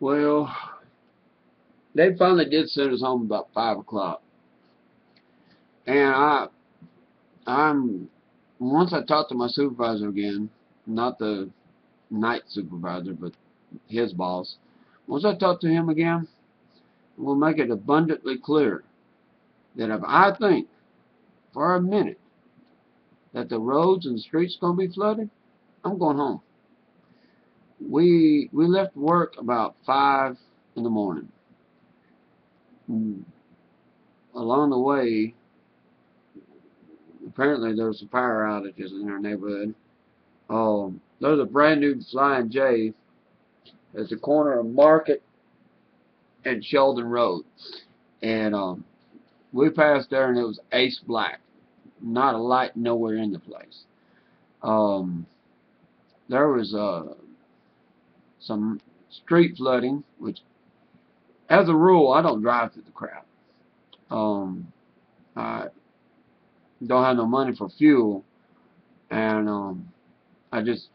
Well, they finally did send us home about 5 o'clock, and I'm once I talked to my supervisor again, not the night supervisor, but his boss. Once I talked to him again, we'll make it abundantly clear that if I think for a minute that the roads and the streets are going to be flooded, I'm going home. We left work about 5 in the morning. Along the way, apparently there was some power outages in our neighborhood. There's a brand new Flying J at the corner of Market and Sheldon Road, and we passed there and it was ace black, not a light nowhere in the place. Um, there was some street flooding, which, as a rule, I don't drive through the crowd. I don't have no money for fuel, and I just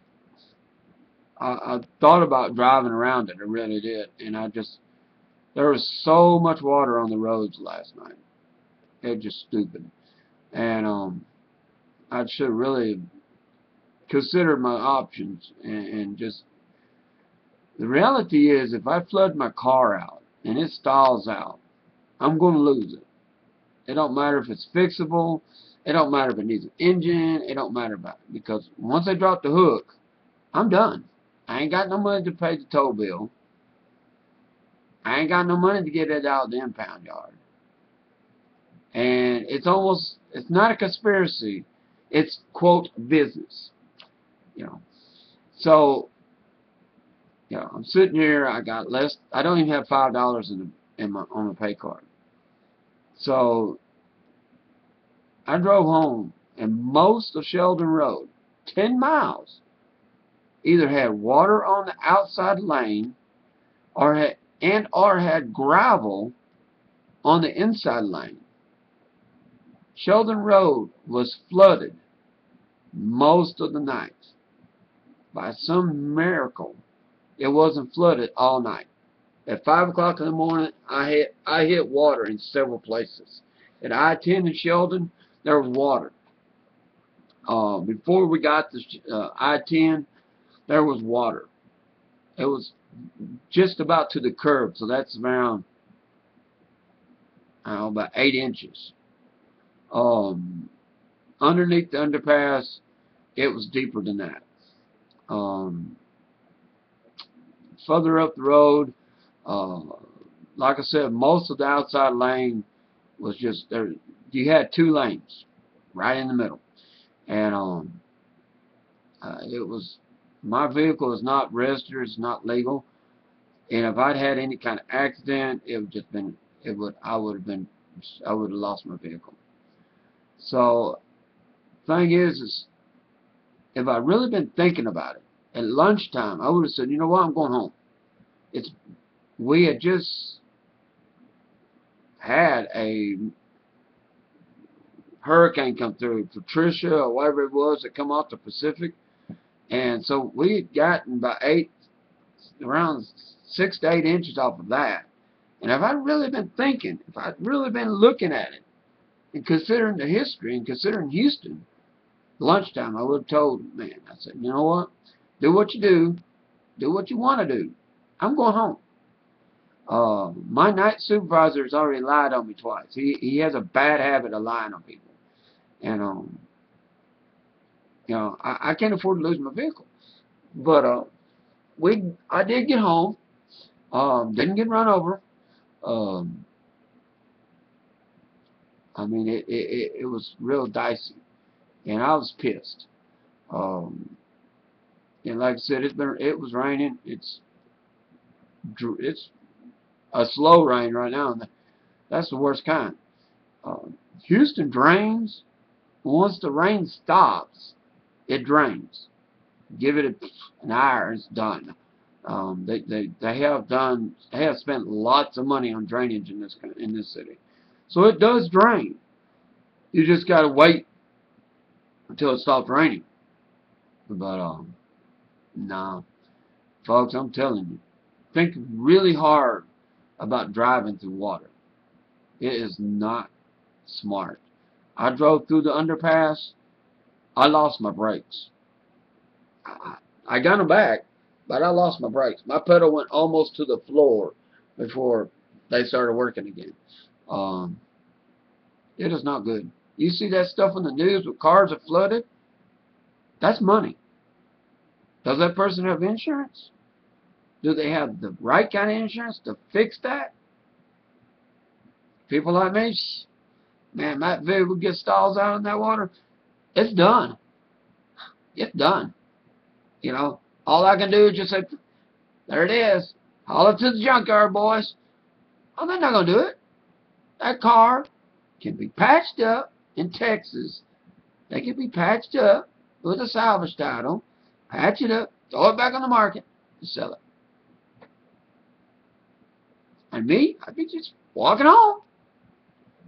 I thought about driving around it. I really did, and there was so much water on the roads last night. It was just stupid, and I should really consider my options, and just the reality is, if I flood my car out and it stalls out, I'm going to lose it. It don't matter if it's fixable. It don't matter if it needs an engine. It don't matter about it, because once I drop the hook, I'm done. I ain't got no money to pay the tow bill. I ain't got no money to get it out of the impound yard. And it's not a conspiracy. It's, quote, business. You know. So, I'm sitting here. I don't even have $5 on my pay card. So I drove home, and most of Sheldon Road, 10 miles, either had water on the outside lane or had gravel on the inside lane. Sheldon Road was flooded most of the night. By some miracle, it wasn't flooded all night. At 5 o'clock in the morning, I hit water in several places. At I-10 in Sheldon, there was water. Before we got to I-10, there was water. It was just about to the curb, so that's around, about 8 inches. Underneath the underpass, it was deeper than that. Further up the road, like I said, most of the outside lane was just there. You had 2 lanes right in the middle, and my vehicle is not registered, it's not legal, and if I'd had any kind of accident, I would have lost my vehicle. So, thing is if I'd really been thinking about it, at lunchtime, I would have said, you know what, I'm going home. We had just had a hurricane come through, Patricia or whatever it was, that come off the Pacific, and so we had gotten around 6 to 8 inches off of that. And if I'd really been thinking, if I'd really been looking at it, and considering the history, and considering Houston, lunchtime, I would have told the man, I said, you know what, do what you do what you want to do. I'm going home. My night supervisor has already lied on me twice. He has a bad habit of lying on people. And, I can't afford to lose my vehicle. But, I did get home. Didn't get run over. I mean, it was real dicey. And I was pissed. And like I said, it was raining. It's a slow rain right now, and that's the worst kind. Houston drains. Once the rain stops, it drains. Give it an hour, it's done. They have spent lots of money on drainage in this city, so it does drain. You just gotta wait until it stops raining. But nah, folks, I'm telling you, think really hard about driving through water. It is not smart. I drove through the underpass. I lost my brakes. I got them back, but I lost my brakes. My pedal went almost to the floor before they started working again. Um, it is not good. You see that stuff on the news with cars that flooded? That's money. Does that person have insurance? Do they have the right kind of insurance to fix that? People like me, man, that vehicle gets stalls out in that water, it's done. It's done. You know, all I can do is just say, there it is. Haul it to the junkyard, boys. Oh, they're not going to do it. That car can be patched up in Texas. They can be patched up with a salvage title, patch it up, throw it back on the market, and sell it. And me, I'd be just walking home.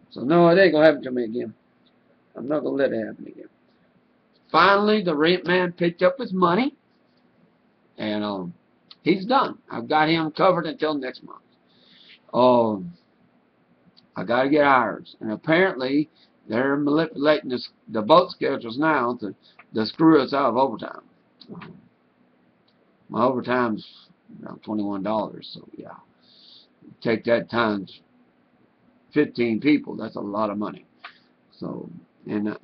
So no, it ain't going to happen to me again. I'm not going to let it happen again. Finally, the rent man picked up his money, and he's done. I've got him covered until next month. I got to get hours, and apparently they're manipulating the boat schedules now to screw us out of overtime. My overtime's around $21, so yeah, take that times 15 people. That's a lot of money. So, and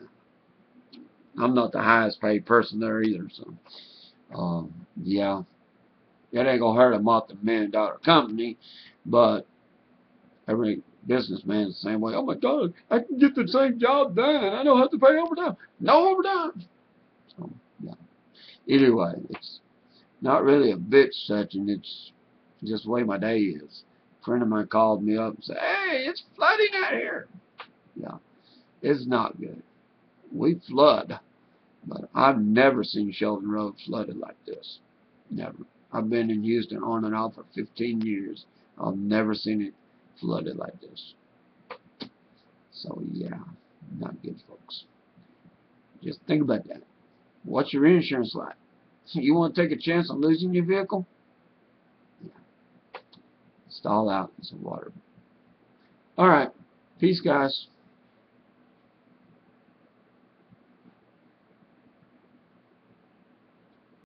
I'm not the highest paid person there either. So, yeah, it ain't gonna hurt a multi-million-dollar company, but every businessman is the same way. Oh my God, I can get the same job done and I don't have to pay overtime. No overtime. So, yeah. Either way, it's not really a bitch session. It's just the way my day is. A friend of mine called me up and said, hey, it's flooding out here. Yeah, it's not good. We flood, but I've never seen Sheldon Road flooded like this. Never. I've been in Houston on and off for 15 years. I've never seen it flooded like this. So yeah, not good, folks. Just think about that. What's your insurance like? You want to take a chance on losing your vehicle? Yeah. Stall out in some water. Alright. Peace, guys.